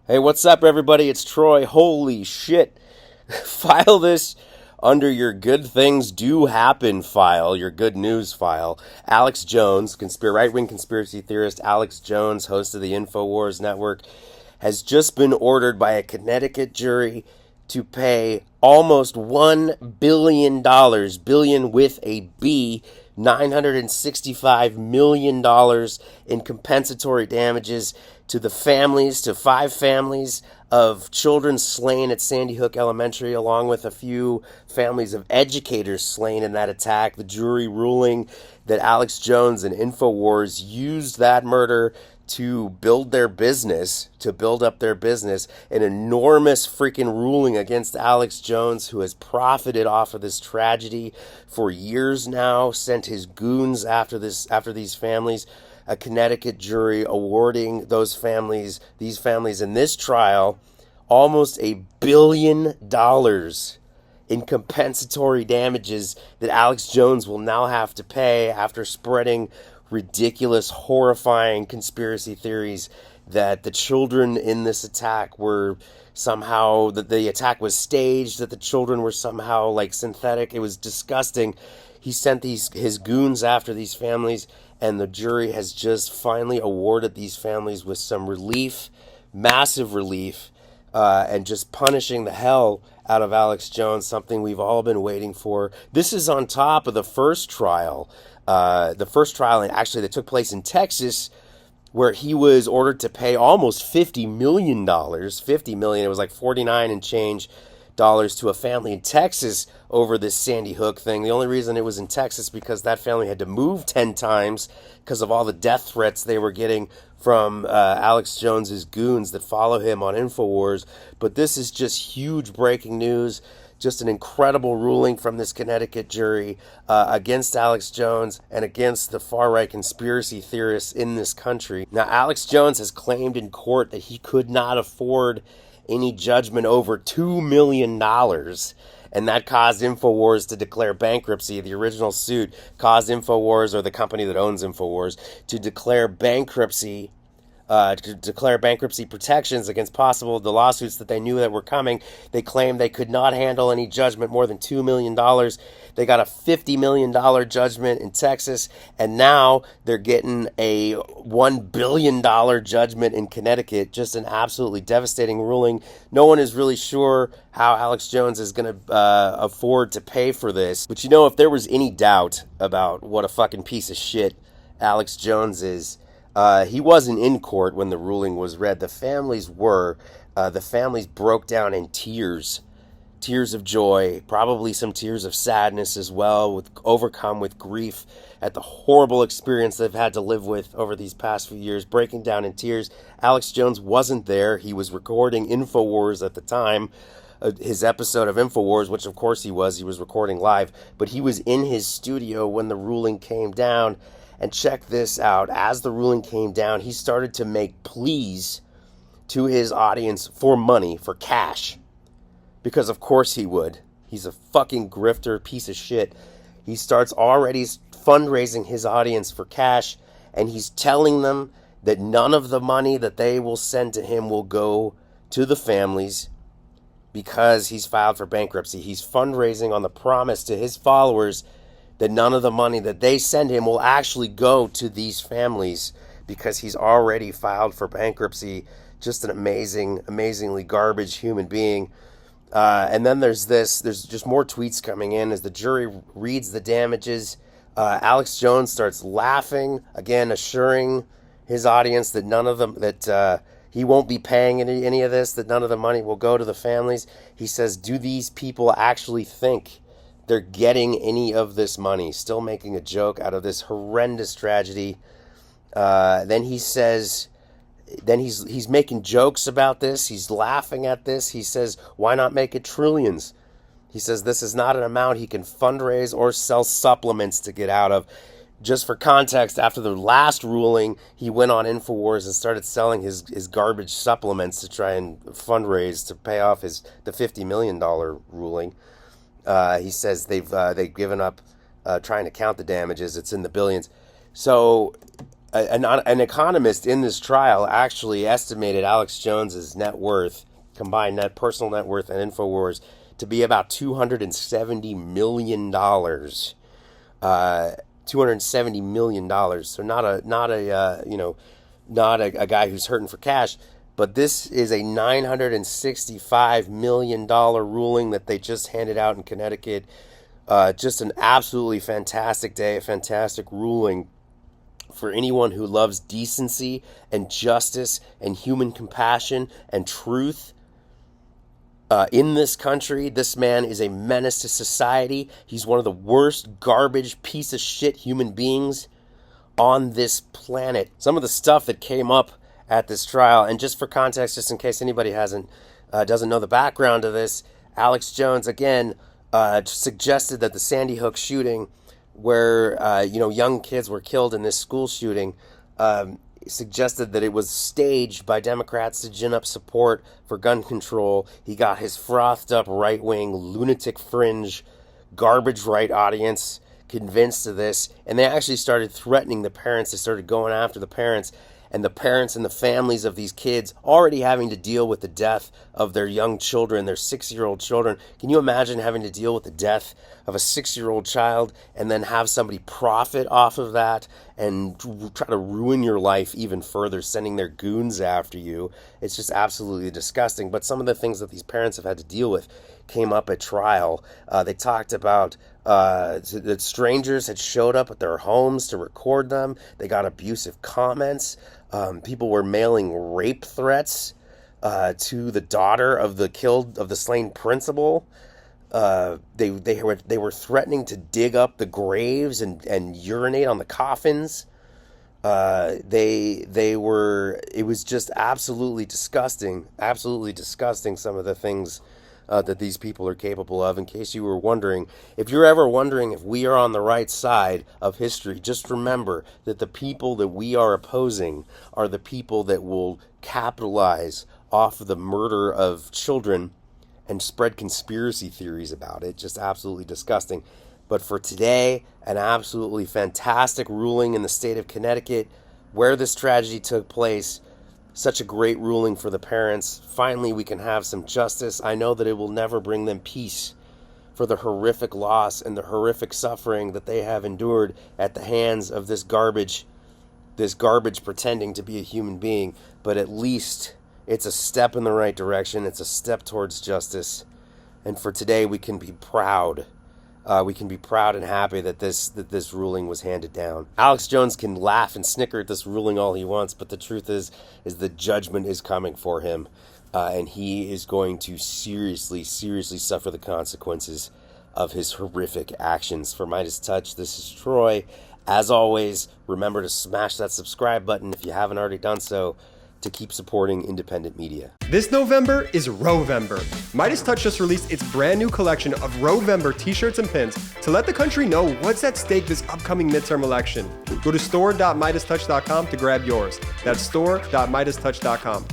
Hey, what's up, everybody? It's Troy. Holy shit. File this under your good things do happen file, your good news file. Alex Jones, right wing conspiracy theorist Alex Jones, host of the InfoWars Network, has just been ordered by a Connecticut jury to pay almost $1 billion, billion with a B, $965 million in compensatory damages to 5 families of children slain at Sandy Hook Elementary, along with a few families of educators slain in that attack. The jury ruling that Alex Jones and InfoWars used that murder to build up their business, an enormous freaking ruling against Alex Jones, who has profited off of this tragedy for years now, sent his goons after these families. A Connecticut jury awarding these families in this trial, almost $1 billion in compensatory damages that Alex Jones will now have to pay after spreading ridiculous, horrifying conspiracy theories that the children in this attack were somehow, that the attack was staged, that the children were somehow like synthetic. It was disgusting. He sent his goons after these families, and the jury has just finally awarded these families with some relief, massive relief, and just punishing the hell out of Alex Jones, something we've all been waiting for. This is on top of the first trial. Actually, that took place in Texas, where he was ordered to pay almost $50 million. $50 million, it was like 49 and change dollars to a family in Texas over this Sandy Hook thing. The only reason it was in Texas because that family had to move 10 times because of all the death threats they were getting from Alex Jones's goons that follow him on InfoWars. But this is just huge breaking news. Just an incredible ruling from this Connecticut jury against Alex Jones and against the far-right conspiracy theorists in this country. Now, Alex Jones has claimed in court that he could not afford any judgment over $2 million, and that caused InfoWars to declare bankruptcy. The original suit caused InfoWars, or the company that owns InfoWars, to declare bankruptcy protections against the lawsuits that they knew that were coming. They claimed they could not handle any judgment more than $2 million. They got a $50 million judgment in Texas, and now they're getting a $1 billion judgment in Connecticut. Just an absolutely devastating ruling. No one is really sure how Alex Jones is going to afford to pay for this. But if there was any doubt about what a fucking piece of shit Alex Jones is, he wasn't in court when the ruling was read. The families were. The families broke down in tears of joy, probably some tears of sadness as well, overcome with grief at the horrible experience they've had to live with over these past few years, breaking down in tears. Alex Jones wasn't there. He was recording InfoWars at the time. His episode of InfoWars, which of course he was recording live, but he was in his studio when the ruling came down. And check this out. As the ruling came down, he started to make pleas to his audience for money, for cash. Because of course he would. He's a fucking grifter, piece of shit. He starts already fundraising his audience for cash, and he's telling them that none of the money that they will send to him will go to the families because he's filed for bankruptcy. He's fundraising on the promise to his followers that none of the money that they send him will actually go to these families because he's already filed for bankruptcy. Just an amazingly garbage human being. And then there's just more tweets coming in as the jury reads the damages. Alex Jones starts laughing, again assuring his audience that he won't be paying any of this, that none of the money will go to the families. He says, do these people actually think they're getting any of this money? Still making a joke out of this horrendous tragedy. Then he says, he's making jokes about this. He's laughing at this. He says, why not make it trillions? He says this is not an amount he can fundraise or sell supplements to get out of. Just for context, after the last ruling, he went on InfoWars and started selling his garbage supplements to try and fundraise to pay off the $50 million ruling. He says they've given up trying to count the damages. It's in the billions. So an economist in this trial actually estimated Alex Jones's net worth, combined personal net worth and InfoWars, to be about $270 million. $270 million. So not a guy who's hurting for cash, but this is a $965 million ruling that they just handed out in Connecticut. Just an absolutely fantastic day, a fantastic ruling for anyone who loves decency and justice and human compassion and truth. In this country, this man is a menace to society. He's one of the worst garbage piece of shit human beings on this planet. Some of the stuff that came up at this trial, and just for context, just in case anybody doesn't know the background of this, Alex Jones again suggested that the Sandy Hook shooting, where young kids were killed in this school shooting, suggested that it was staged by Democrats to gin up support for gun control. He got his frothed up right-wing lunatic fringe garbage right audience convinced of this, and they actually started threatening the parents. They started going after the parents, and the parents and the families of these kids already having to deal with the death of their young children, their 6-year-old children. Can you imagine having to deal with the death of a 6-year-old child and then have somebody profit off of that and try to ruin your life even further, sending their goons after you? It's just absolutely disgusting. But some of the things that these parents have had to deal with came up at trial. They talked about that strangers had showed up at their homes to record them. They got abusive comments. People were mailing rape threats to the daughter of the slain principal. They were threatening to dig up the graves and urinate on the coffins. It was just absolutely disgusting. Absolutely disgusting, some of the things that these people are capable of. In case you were wondering, if you're ever wondering if we are on the right side of history, just remember that the people that we are opposing are the people that will capitalize off of the murder of children and spread conspiracy theories about it. Just absolutely disgusting. But for today, an absolutely fantastic ruling in the state of Connecticut where this tragedy took place. Such a great ruling for the parents. Finally, we can have some justice. I know that it will never bring them peace for the horrific loss and the horrific suffering that they have endured at the hands of this garbage pretending to be a human being. But at least it's a step in the right direction. It's a step towards justice. And for today, we can be proud. We can be proud and happy that this ruling was handed down. Alex Jones can laugh and snicker at this ruling all he wants, but the truth is the judgment is coming for him, and he is going to seriously suffer the consequences of his horrific actions. For MeidasTouch, this is Troy. As always, remember to smash that subscribe button if you haven't already done so, to keep supporting independent media. This November is Rowvember. MeidasTouch just released its brand new collection of Rowvember t-shirts and pins to let the country know what's at stake this upcoming midterm election. Go to store.meidastouch.com to grab yours. That's store.meidastouch.com.